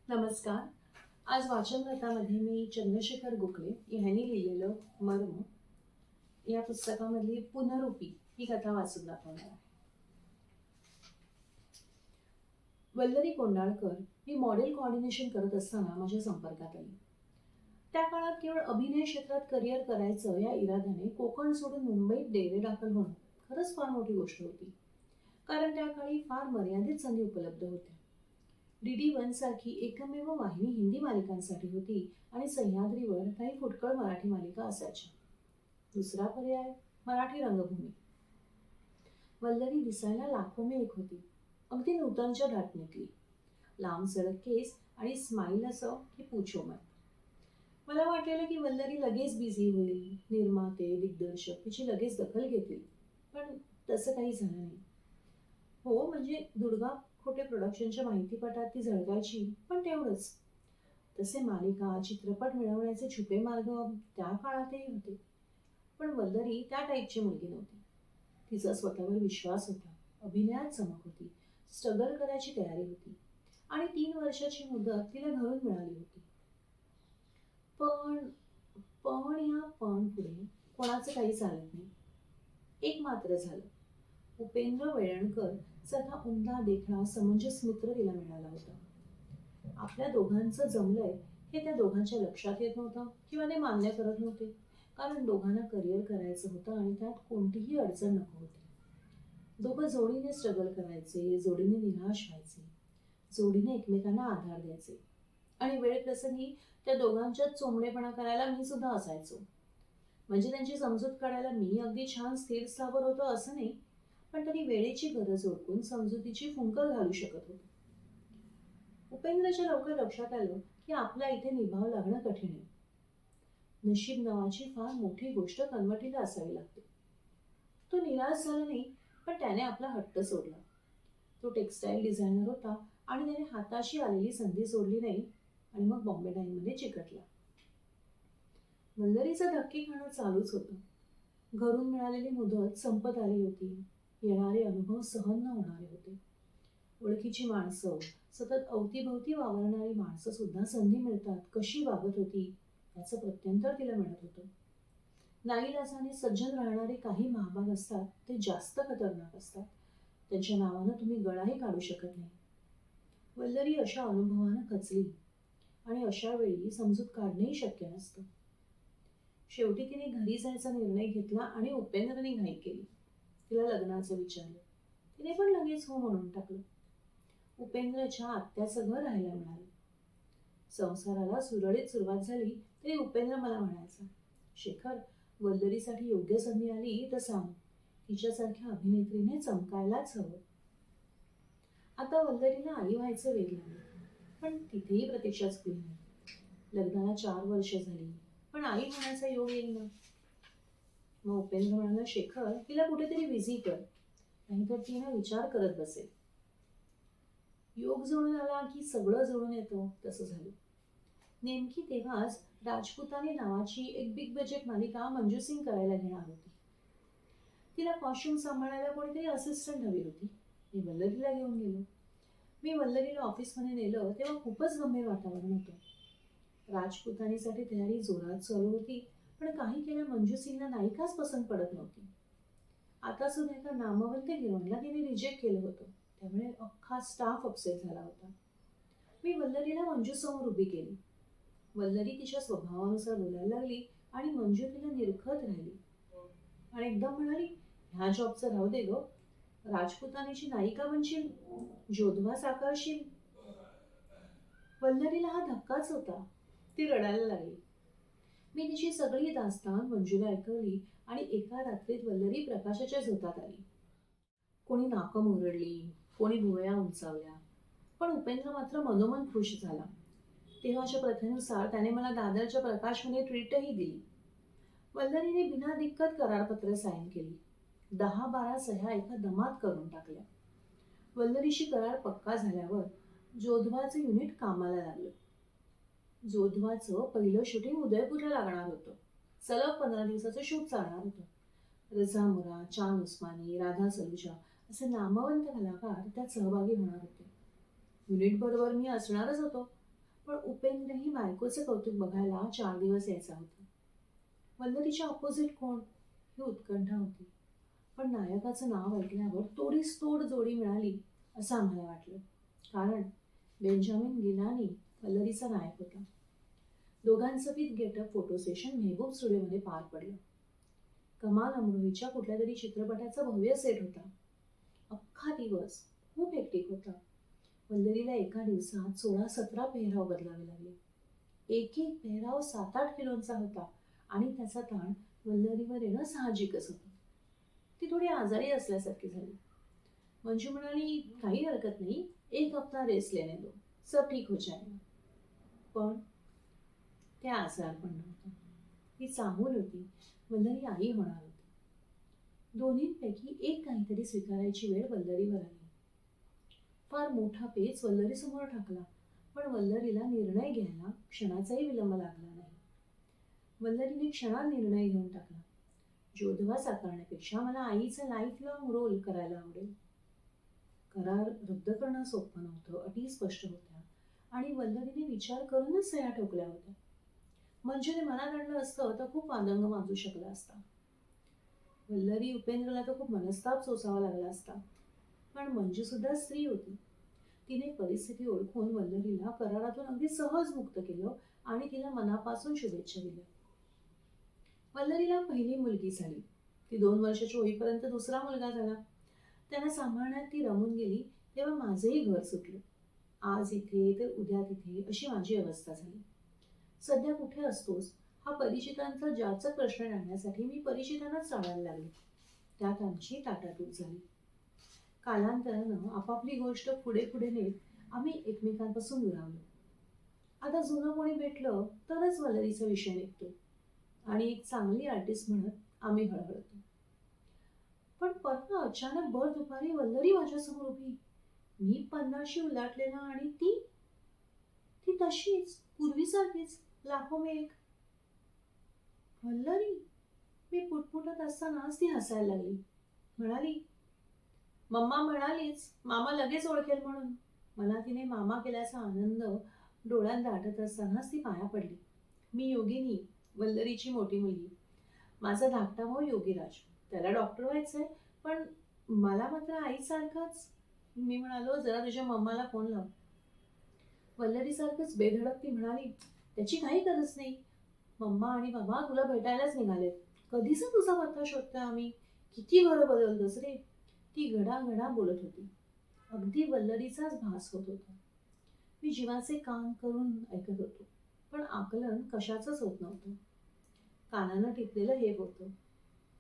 नमस्कार. आज वाचनव्रतामध्ये मी चंद्रशेखर गोखले यांनी लिहिलेलं मर्म या पुस्तकामधली पुनरुपी ही कथा वाचून दाखवणार आहे. वल्लरी कोंडाळकर ही मॉडेल कोऑर्डिनेशन करत असताना माझ्या संपर्कात आली. त्या काळात केवळ अभिनय क्षेत्रात करिअर करायचं या इराद्याने कोकण सोडून मुंबईत डेरेदाखल होणं खरंच फार मोठी गोष्ट होती. कारण त्या काळी फार मर्यादित संधी उपलब्ध होत्या. DD1 सारखी एकमेव वाहिनी हिंदी मालिकांसाठी होती आणि सह्याद्रीवर काही फुटकळ मराठी मालिका असायच्या. दुसरा पर्याय मराठी रंगभूमी. वल्लरी दिसायला लाखो में एक होती. अगदी नूतनच्या धाटणीतली. लांब सडक केस आणि स्माईल असं की पूछो मत. मला वाटलेलं की वल्लरी लगेच बिझी होईल, निर्माते दिग्दर्शक तिची लगेच दखल घेतील, पण तसं काही झालं नाही. हो, म्हणजे दुर्गा खोटे प्रोडक्शनच्या माहितीपटात ती झळकायची, पण तेवढंच. तसे मालिका चित्रपट मिळवण्याचे छुपे मार्ग त्या काळातही होते. पण वल्लरी त्या टाईपची मुलगी नव्हती. तिचा स्वतःवर विश्वास होता, अभिनयात चमक होती, स्ट्रगल करायची तयारी होती आणि 3 वर्षाची मुदत तिला घरून मिळाली होती. पण पण या पण पुढे कोणाचं काही चालत नाही. एक मात्र झालं. उपेंद्र वेळणकर सारखा उमदा देखणा समंजस मित्र तिला मिळाला होता. आपल्या दोघांचं जमलंय हे त्या दोघांच्या लक्षात येत नव्हतं किंवा ते मान्य करत नव्हते, कारण दोघांना करिअर करायचं होतं आणि त्यात कोणतीही अडचण नको होती. दोघं जोडीने स्ट्रगल करायचे, जोडीने निराश व्हायचे, जोडीने एकमेकांना आधार द्यायचे आणि वेळ प्रसंगी त्या दोघांच्यात चोंबडेपणा करायला मी सुद्धा असायचो. म्हणजे त्यांची समजूत काढायला मी अगदी छान स्थिर स्थावर होतो असं नाही, पण तरी वेळेची गरज ओळखून समजुतीची फुंकर घालू शकत होतो. उपेंद्रच्या लवकर लक्षात आलं की आपल्या इथे निभाव लागणं कठीण आहे. नशीब नावाची फार मोठी गोष्ट कन्वर्टीला असावी लागते. तो निराश झाला नाही, पण त्याने आपला हट्ट सोडला. तो टेक्स्टाईल डिझायनर होता आणि त्याने हाताशी आलेली संधी सोडली नाही आणि मग बॉम्बे डाईनमध्ये चिकटला. वल्लरीचं धक्के खाणं चालूच होतं. घरून मिळालेली मुदत संपत आली होती. येणारे अनुभव सहन न होणारे होते. ओळखीची माणसं, सतत अवतीभवती वावरणारी माणसं सुद्धा संधी मिळतात कशी वागत होती याचं प्रत्यंतर तिला मिळत होतं. नाईलाजाने सज्जन राहणारे काही महाभाग असतात ते जास्त खतरनाक असतात. त्यांच्या नावानं तुम्ही गळाही काढू शकत नाही. वल्लरी अशा अनुभवानं खचली आणि अशा वेळी समजूत काढणंही शक्य नसतं. शेवटी तिने घरी जायचा निर्णय घेतला आणि उपेंद्रने घाई केली. तिला लग्नाचं विचारलं. तिने पण लगेच हो म्हणून टाकलं. उपेंद्रच्या आत्याचं घर राहायला मिळालं. संसाराला सुरळीत सुरुवात झाली तरी उपेंद्र मला म्हणायचा, शेखर, वल्लरीसाठी योग्य संधी आली तर सांग. तिच्यासारख्या अभिनेत्रीने चमकायलाच हवं. आता वल्लरीला आई व्हायचं वेग लागलं, पण तिथेही प्रतीक्षा चुकली नाही. लग्नाला 4 वर्ष झाली, पण आई होण्याचा योग येईल ना. मग उपेंद्र म्हणाला, शेखर, तिला कुठेतरी बिझी कर, नाहीतर ती ना विचार करत बसेल. योग जुळून आला की सगळं जुळून येतं तसं झालं. नेमकी तेव्हाच राजपुतानी नावाची एक बिग बजेट मालिका मंजू सिंग करायला घेणार होती. तिला कॉस्ट्युम सांभाळायला कोणीतरी असिस्टंट हवी होती. मी वल्लरीला घेऊन गेलो. मी वल्लरीला ऑफिसमध्ये नेलं तेव्हा खूपच गंभीर वातावरण होतं. राजपुतानीसाठी तयारी जोरात चालू होती, पण काही केल्या मंजू सिंगला नायिकाच पसंत पडत नव्हती. आता सुद्धा एका नामवंत हिरोईनला तिने रिजेक्ट केलं होतं, त्यामुळे अख्खा स्टाफ अपसेट झाला होता. मी वल्लरीला मंजू समोर उभी केली. वल्लरी तिच्या स्वभावानुसार बोलायला लागली आणि मंजू तिला निरखत राहिली आणि एकदम म्हणाली, ह्या जॉबचं राहू दे ग, राजपुतानीची नायिका बनशील, जोधवा साकारशील. वल्लरीला हा धक्काच होता. ती रडायला लागली. मी तिची सगळी दास्तान मंजूला ऐकवली आणि एका रात्रीत वल्लरी प्रकाशाच्या झोतात आली. कोणी नाकं मुरडली, कोणी भुवया उंचावल्या, पण उपेंद्र मात्र मनोमन खुश झाला. तेव्हाच्या प्रथेनुसार त्याने मला दादरच्या प्रकाशमध्ये ट्रीटही दिली. वल्लरीने बिना दिक्कत करारपत्र साईन केली. 10-12 सह्या एका दमात करून टाकल्या. वल्लरीशी करार पक्का झाल्यावर जोधवाचं युनिट कामाला लागलं. जोधवाचं पहिलं शूटिंग उदयपूरला लागणार होतं. सलग 15 दिवसाचं शूट चालणार होतं. रझा मुराद, चांद उस्मानी, राधा सलूजा असे नामवंत कलाकार त्यात सहभागी होणार होते. युनिट बरोबर मी असणारच होतो, पण उपेंद्रही बायकोचं कौतुक बघायला 4 दिवस यायचा होता. वल्लरीच्या अपोजिट कोण ही उत्कंठा होती. पण नायकाचं नाव ऐकल्यावर तोडीस तोड जोडी मिळाली असं आम्हाला वाटलं. कारण बेंजामिन गिलानी वल्लरीचा नायक होता. दोघांचं with getup photo session Mehboob स्टुडिओमध्ये पार पडलं. कमाल अमरोहीच्या कुठल्या तरी चित्रपटाचा भव्य सेट होता. अख्खा दिवस खूप हेक्टिक होता. वल्लरीला एका दिवसात 16-17 पेहराव बदलावे लागले. एक एक पेहराव 7-8 किलोचा होता आणि त्याचा ताण वल्लरीवर येणं साहजिकच होतं. ती थोडी आजारी असल्यासारखी झाली. मंजू म्हणाली, काही हरकत नाही, 1 हफ्ता रेस्ट लेने दो, सब ठीक हो जाएगा. पण ते आजार पण नव्हतं. ती चाहूल होती. वल्लरी आई होणार होती. दोन्हींपैकी एक काहीतरी स्वीकारायची वेळ वल्लरीवर आली. फार मोठा पेच वल्लरी समोर टाकला, पण वल्लरीला निर्णय घ्यायला क्षणाचाही विलंब लागला नाही. वल्लरीने क्षणात निर्णय घेऊन टाकला. जोधवा साकारण्यापेक्षा मला आईचा लाईफ लॉंग रोल करायला आवडेल. करार रद्द करणं सोपं नव्हतं. अटी स्पष्ट होत्या आणि वल्लरीने विचार करूनच सह्या ठोकल्या होत्या. मंजूने मनात आणलं असतं तर खूप वादंग माजू शकला असता. वल्लरी उपेंद्रला तर खूप मनस्ताप सोसावा लागला असता. पण मंजू सुद्धा स्त्री होती. तिने परिस्थिती ओळखून वल्लरीला करारातून अगदी सहज मुक्त केलं आणि तिला मनापासून शुभेच्छा दिल्या. वल्लरीला पहिली मुलगी झाली. ती 2 वर्षाची होईपर्यंत दुसरा मुलगा झाला. त्यांना सांभाळण्यात ती रमून गेली तेव्हा माझंही घर सुटलं. आज इथे तर उद्या तिथे अशी माझी अवस्था झाली. सध्या कुठे असतोस हा परिचितांचा जाचक प्रश्न टाळण्यासाठी मी परिचितांनाच टाळायला लागले. त्यात आमची ताटातूट झाली. कालांतरानं आपापली गोष्ट पुढे पुढे नेत आम्ही एकमेकांपासून दुरावलो. आता जुनं कोणी भेटलं तरच वल्लरीचा विषय निघतो आणि एक चांगली आर्टिस्ट म्हणत आम्ही हळहळतो. पण परवा अचानक भर दुपारी वल्लरी माझ्यासमोर उभी. मी 50शी उलाटलेला आणि ती ती तशीच पूर्वीसारखीच लाखो में एक. वल्लरी, मी पुटपुटत असतानाच ती हसायला लागली. म्हणाली, मम्मा म्हणालीच मामा लगेच ओळखेल म्हणून. मला तिने मामा केल्याचा आनंद डोळ्यात दाटत असतानाच ती पाया पडली. मी योगिनी, वल्लरीची मोठी मुलगी. माझा धाकटा भाऊ योगीराज. त्याला डॉक्टर व्हायचंय, पण मला मात्र आईसारखाच. मी म्हणालो, जरा तुझ्या मम्माला फोन लाव. वल्लरीसारखंच बेधडक ती म्हणाली, त्याची काही गरज नाही. मम्मा आणि बाबा तुला भेटायलाच निघालेत. कधीच तुझा पत्ता शोधतोय आम्ही. किती घरं बदलतोस रे. ती घडाघडा बोलत होती. अगदी वल्लरीचाच भास होत होता. मी जीवाचे कान करून ऐकत होतो, पण आकलन कशाचंच होत नव्हतं. कानानं टिपलेलं हे होतं.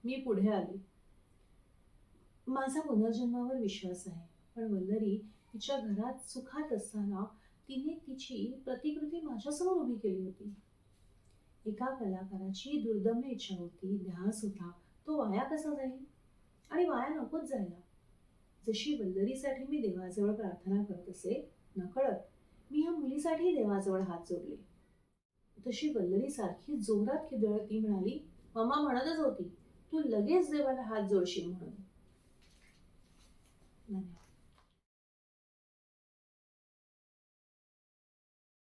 मी पुढे आले. माझा पुनर्जन्मावर विश्वास आहे, पण वल्लरी तिच्या घरात सुखात असताना तिने तिची प्रतिकृती माझ्यासमोर उभी केली होती. एका कलाकाराची दुर्दम्य इच्छा होती, ध्यास होता, तो वाया कसा जाईल? आणि वाया नकोच जायला. जशी वल्लरीसाठी मी देवाजवळ प्रार्थना करत असे, नकळत मी ह्या मुलीसाठी देवाजवळ हात जोडले. तशी वल्लरी सारखी जोरात खिदळत ती म्हणाली, मम्मा म्हणतच होती तू लगेच देवाला हात जोडशील म्हणून. धन्यवाद.